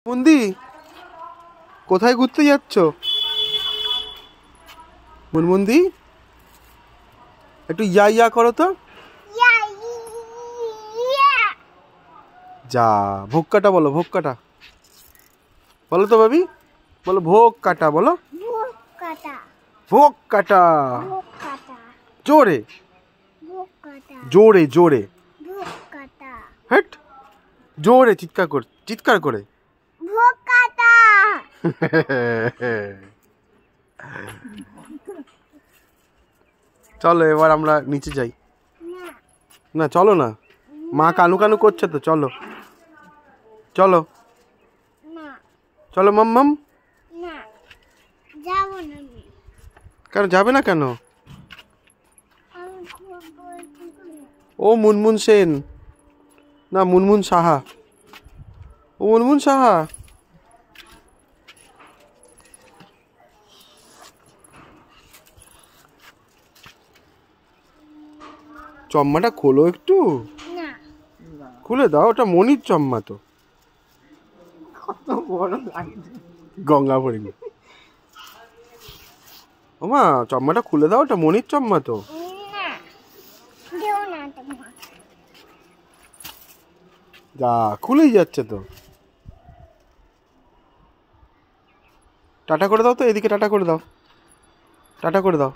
মুন্দি কোথায় ঘুরতে যাচ্ছ? মুনমুন্দি একটু ইয়া ইয়া করো তো। যা ভোগ কাটা বলো, ভোগ কাটা বলো তো ভাবি, বলো ভোগ কাটা, বলো ভোগ কাটা জোরে জোরে জোরে, হেট জোরে চিৎকার করে চলো এবার আমরা নিচে যাই। না চলো না, মা কানু কানু করছে তো, চলো চলো চলো মাম্মাম। কেন যাবে না কেন? ও মুনমুন সেন না, মুনমুন সাহা। ও মুনমুন সাহা, চম্মাটা খোলো একটু, খুলে দাও, ওটা মনির চম্মা তো। গঙ্গা পড়িনি ওমা, চম্মাটা খুলে দাও, ওটা মনির চম্মা তো। যা খুলেই যাচ্ছে তো। টাটা করে দাও তো, এদিকে টাটা করে দাও, টাটা করে দাও।